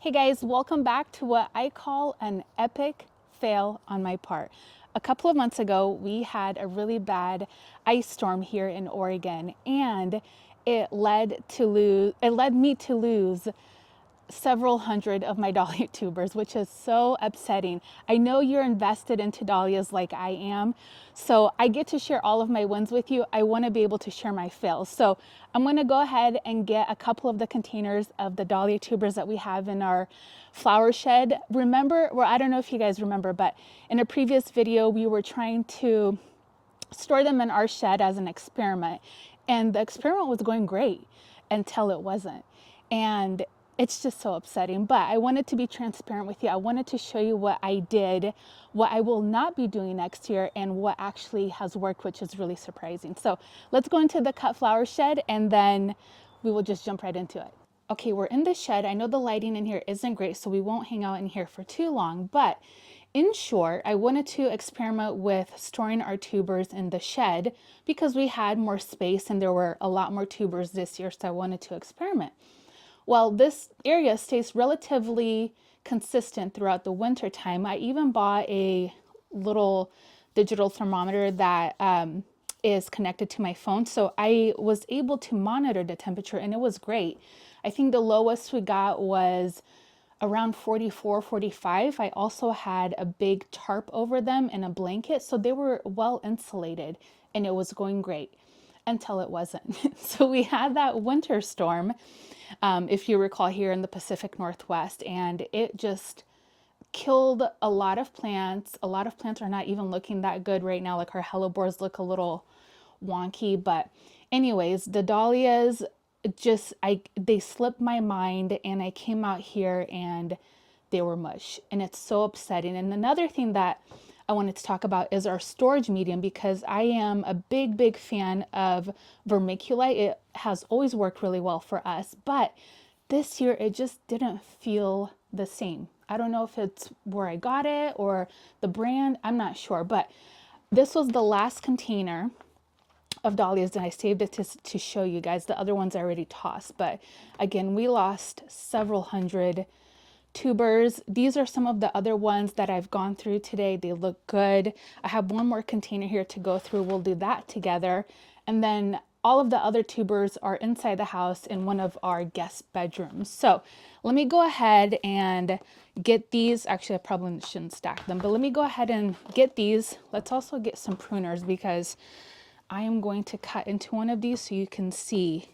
Hey guys, welcome back to what I call an epic fail on my part. A couple of months ago, we had a really bad ice storm here in Oregon, and it led me to lose several hundred of my dahlia tubers, which is so upsetting. I know you're invested into dahlias like I am, so I get to share all of my wins with you. I want to be able to share my fails. So I'm going to go ahead and get a couple of the containers of the dahlia tubers that we have in our flower shed. Remember, well, I don't know if you guys remember, but in a previous video, we were trying to store them in our shed as an experiment. And the experiment was going great until it wasn't. And it's just so upsetting. But I wanted to be transparent with you. I wanted to show you what I did, what I will not be doing next year, and what actually has worked, which is really surprising. So let's go into the cut flower shed and then we will just jump right into it. Okay, we're in the shed. I know the lighting in here isn't great, so we won't hang out in here for too long, but in short, I wanted to experiment with storing our tubers in the shed because we had more space and there were a lot more tubers this year, so I wanted to experiment. Well, this area stays relatively consistent throughout the winter time. I even bought a little digital thermometer that is connected to my phone. So I was able to monitor the temperature and it was great. I think the lowest we got was around 44, 45. I also had a big tarp over them and a blanket. So they were well insulated and it was going great until it wasn't. So we had that winter storm, if you recall, here in the Pacific Northwest, and it just killed a lot of plants. A lot of plants are not even looking that good right now. Like our hellebores look a little wonky, but anyways, the dahlias they slipped my mind and I came out here and they were mush and it's so upsetting. And another thing that I wanted to talk about is our storage medium because I am a big fan of vermiculite. It has always worked really well for us, but this year it just didn't feel the same. I don't know if it's where I got it or the brand, I'm not sure, but this was the last container of dahlias and I saved it to show you guys. The other ones I already tossed, but again, we lost several hundred tubers. These are some of the other ones that I've gone through today. They look good. I have one more container here to go through. We'll do that together. And then all of the other tubers are inside the house in one of our guest bedrooms. So let me go ahead and get these. Actually, I probably shouldn't stack them, but let me go ahead and get these. Let's also get some pruners because I am going to cut into one of these so you can see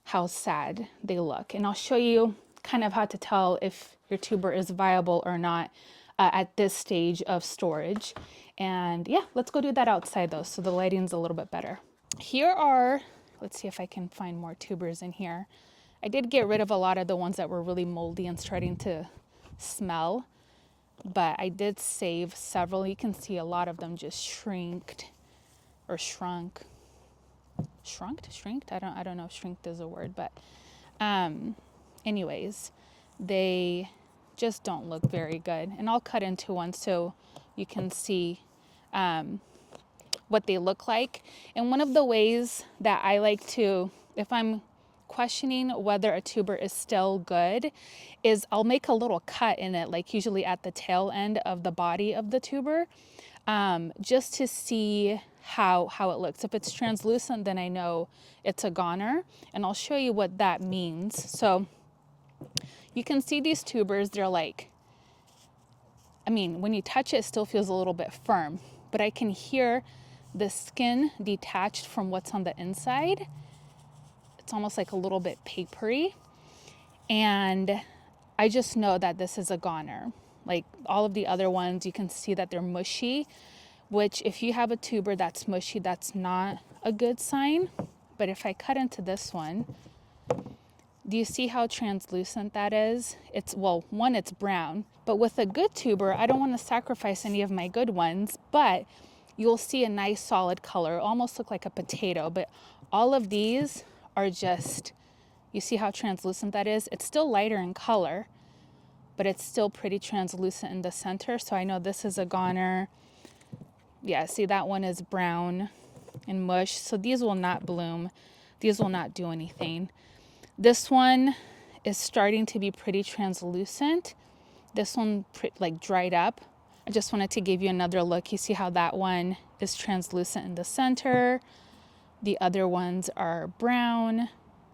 how sad they look. And I'll show you kind of how to tell if your tuber is viable or not at this stage of storage. And yeah, let's go do that outside though, so the lighting's a little bit better. Here are, let's see if I can find more tubers in here. I did get rid of a lot of the ones that were really moldy and starting to smell, but I did save several. You can see a lot of them just shrinked. I don't know if shrinked is a word, but anyways, they just don't look very good. And I'll cut into one so you can see what they look like. And one of the ways that I like to, if I'm questioning whether a tuber is still good, is I'll make a little cut in it, like usually at the tail end of the body of the tuber, just to see how it looks. If it's translucent, then I know it's a goner, and I'll show you what that means. So you can see these tubers, they're like, I mean, when you touch it, it still feels a little bit firm, but I can hear the skin detached from what's on the inside. It's almost like a little bit papery, and I just know that this is a goner. Like all of the other ones, you can see that they're mushy, which if you have a tuber that's mushy, that's not a good sign. But if I cut into this one, do you see how translucent that is? It's, well, one, it's brown, but with a good tuber, I don't want to sacrifice any of my good ones, but you'll see a nice solid color, almost look like a potato, but all of these are just, you see how translucent that is? It's still lighter in color, but it's still pretty translucent in the center. So I know this is a goner. Yeah, see, that one is brown and mush. So these will not bloom. These will not do anything. This one is starting to be pretty translucent. This one like dried up. I just wanted to give you another look. You see how that one is translucent in the center. The other ones are brown,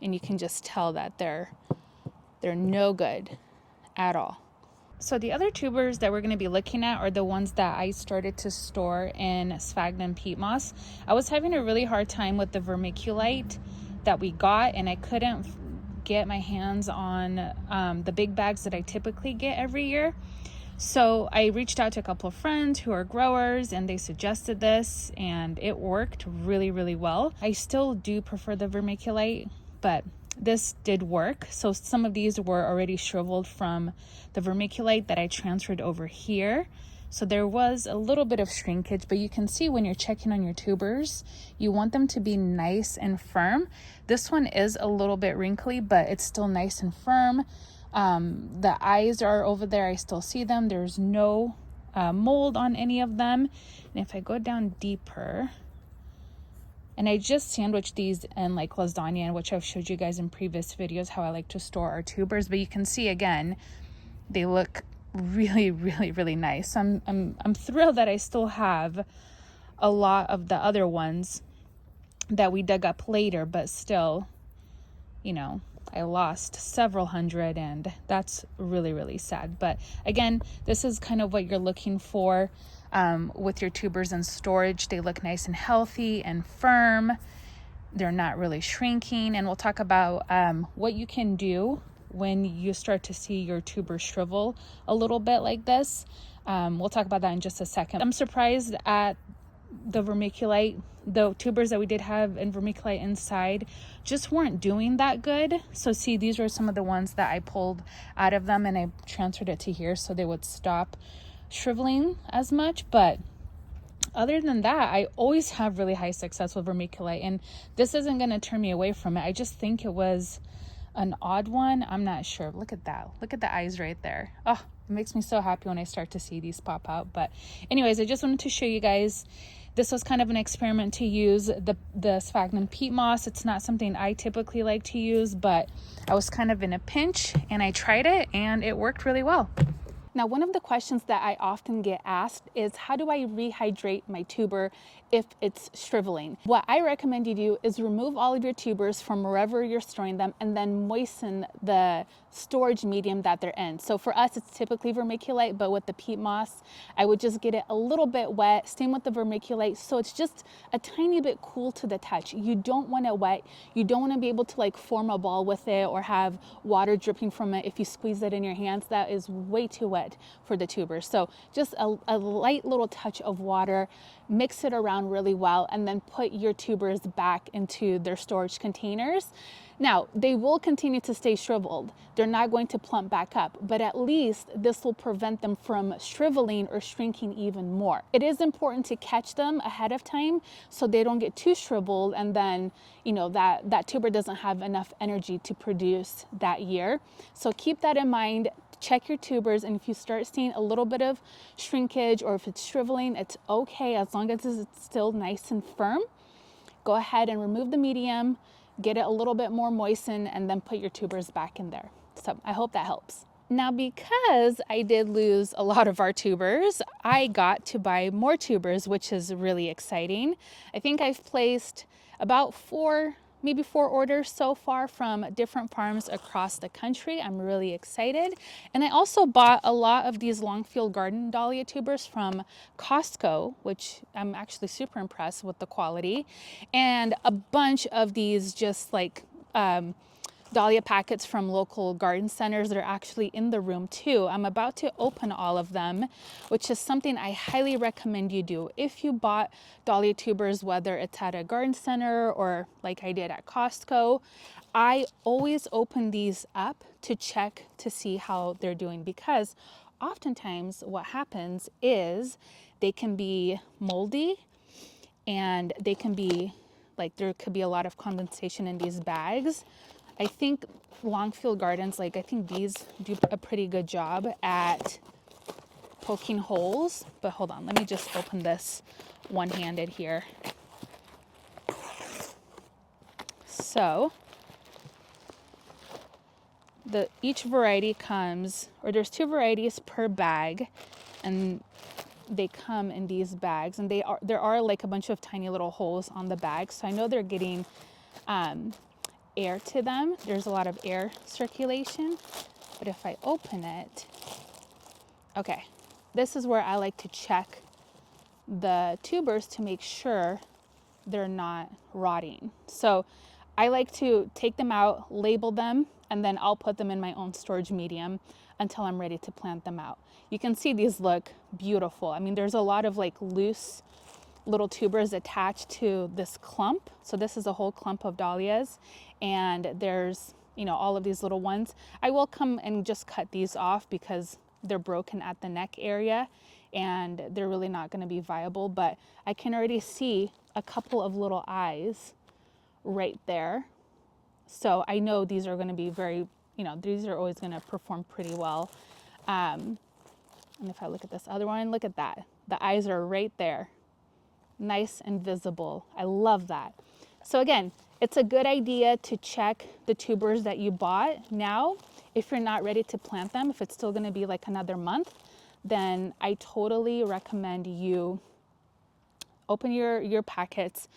and you can just tell that they're no good at all. So the other tubers that we're going to be looking at are the ones that I started to store in sphagnum peat moss. I was having a really hard time with the vermiculite that we got, and I couldn't get my hands on the big bags that I typically get every year. So I reached out to a couple of friends who are growers, and they suggested this, and it worked really, really well. I still do prefer the vermiculite, but this did work. So some of these were already shriveled from the vermiculite that I transferred over here. So there was a little bit of shrinkage, but you can see when you're checking on your tubers, you want them to be nice and firm. This one is a little bit wrinkly, but it's still nice and firm. The eyes are over there. I still see them. There's no mold on any of them. And if I go down deeper, and I just sandwiched these in like lasagna, which I've showed you guys in previous videos how I like to store our tubers, but you can see again, they look really, really, really nice. I'm thrilled that I still have a lot of the other ones that we dug up later, but still, you know, I lost several hundred, and that's really, really sad. But again, this is kind of what you're looking for with your tubers in storage. They look nice and healthy and firm. They're not really shrinking. And we'll talk about what you can do when you start to see your tubers shrivel a little bit like this. We'll talk about that in just a second. I'm surprised at the vermiculite. The tubers that we did have in vermiculite inside just weren't doing that good. So see, these were some of the ones that I pulled out of them, and I transferred it to here so they would stop shriveling as much. But other than that, I always have really high success with vermiculite, and this isn't going to turn me away from it. I just think it was an odd one. I'm not sure. Look at that. Look at the eyes right there. Oh, it makes me so happy when I start to see these pop out. But anyways, I just wanted to show you guys. This was kind of an experiment to use the sphagnum peat moss. It's not something I typically like to use, but I was kind of in a pinch and I tried it, and it worked really well. Now, one of the questions that I often get asked is, how do I rehydrate my tuber if it's shriveling? What I recommend you do is remove all of your tubers from wherever you're storing them, and then moisten the storage medium that they're in. So for us, it's typically vermiculite, but with the peat moss, I would just get it a little bit wet. Same with the vermiculite. So it's just a tiny bit cool to the touch. You don't want it wet. You don't want to be able to like form a ball with it or have water dripping from it. If you squeeze it in your hands, that is way too wet for the tubers. So just a light little touch of water, mix it around really well, and then put your tubers back into their storage containers. Now, they will continue to stay shriveled. They're not going to plump back up, but at least this will prevent them from shriveling or shrinking even more. It is important to catch them ahead of time so they don't get too shriveled, and then, you know, that tuber doesn't have enough energy to produce that year. So keep that in mind. Check your tubers, and if you start seeing a little bit of shrinkage or if it's shriveling, it's okay as long as it's still nice and firm. Go ahead and remove the medium, get it a little bit more moistened, and then put your tubers back in there. So I hope that helps. Now, because I did lose a lot of our tubers, I got to buy more tubers, which is really exciting. I think I've placed about maybe four orders so far from different farms across the country. I'm really excited. And I also bought a lot of these Longfield Garden Dahlia tubers from Costco, which I'm actually super impressed with the quality. And a bunch of these just like Dahlia packets from local garden centers that are actually in the room too. I'm about to open all of them, which is something I highly recommend you do. If you bought Dahlia tubers, whether it's at a garden center or like I did at Costco, I always open these up to check to see how they're doing, because oftentimes what happens is they can be moldy, and they can be like, there could be a lot of condensation in these bags. I think Longfield Gardens, I think these do a pretty good job at poking holes. But hold on, let me just open this one-handed here. So each variety comes, or there's 2 varieties per bag, and they come in these bags, and there are like a bunch of tiny little holes on the bag, so I know they're getting air to them. There's a lot of air circulation. But if I open it, okay, this is where I like to check the tubers to make sure they're not rotting. So I like to take them out, label them, and then I'll put them in my own storage medium until I'm ready to plant them out. You can see these look beautiful. I mean, there's a lot of like loose little tubers attached to this clump. So this is a whole clump of dahlias, and there's, you know, all of these little ones. I will come and just cut these off because they're broken at the neck area and they're really not going to be viable, but I can already see a couple of little eyes right there. So I know these are going to be very, you know, these are always going to perform pretty well. And if I look at this other one, look at that. The eyes are right there. Nice and visible. I love that. So again, it's a good idea to check the tubers that you bought now. If you're not ready to plant them, if it's still going to be like another month, then I totally recommend you open your packets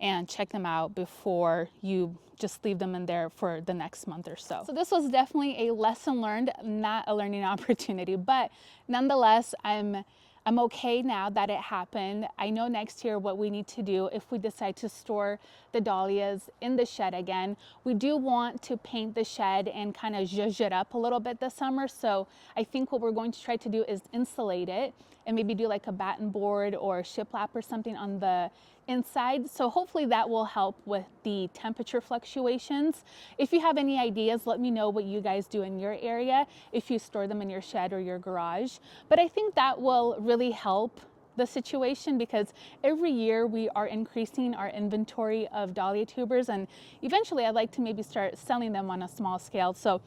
and check them out before you just leave them in there for the next month or so. So this was definitely a lesson learned, not a learning opportunity, but nonetheless, I'm okay now that it happened. I know next year what we need to do if we decide to store the dahlias in the shed again. We do want to paint the shed and kind of zhuzh it up a little bit this summer. So I think what we're going to try to do is insulate it and maybe do like a batten board or shiplap or something on the inside. So hopefully that will help with the temperature fluctuations. If you have any ideas, let me know what you guys do in your area, if you store them in your shed or your garage. But I think that will really help the situation because every year we are increasing our inventory of dahlia tubers, and eventually I'd like to maybe start selling them on a small scale. So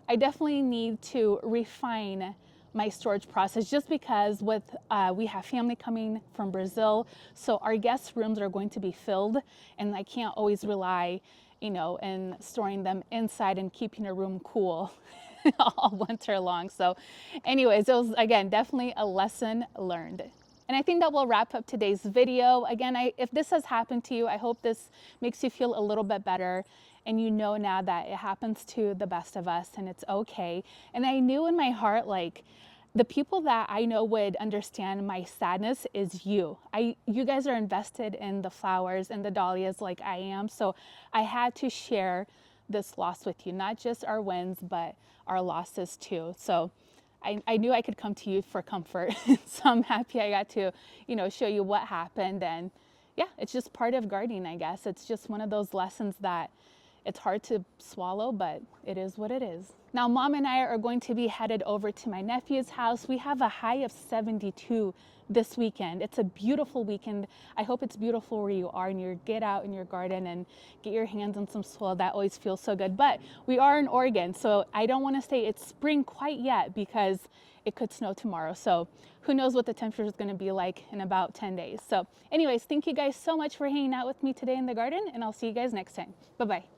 I definitely need to refine my storage process just because we have family coming from Brazil, so our guest rooms are going to be filled, and I can't always rely, you know, in storing them inside and keeping a room cool all winter long. So anyways, it was, again, definitely a lesson learned. And I think that will wrap up today's video. Again, if this has happened to you, I hope this makes you feel a little bit better. And you know now that it happens to the best of us and it's okay. And I knew in my heart, like, the people that I know would understand my sadness is you. You guys are invested in the flowers and the dahlias like I am. So I had to share this loss with you, not just our wins, but our losses too. So I knew I could come to you for comfort. So I'm happy I got to, you know, show you what happened. And yeah, it's just part of gardening, I guess. It's just one of those lessons that it's hard to swallow, but it is what it is. Now, Mom and I are going to be headed over to my nephew's house. We have a high of 72 this weekend. It's a beautiful weekend. I hope it's beautiful where you are and you get out in your garden and get your hands on some soil. That always feels so good. But we are in Oregon, so I don't want to say it's spring quite yet because it could snow tomorrow. So who knows what the temperature is going to be like in about 10 days. So anyways, thank you guys so much for hanging out with me today in the garden, and I'll see you guys next time. Bye-bye.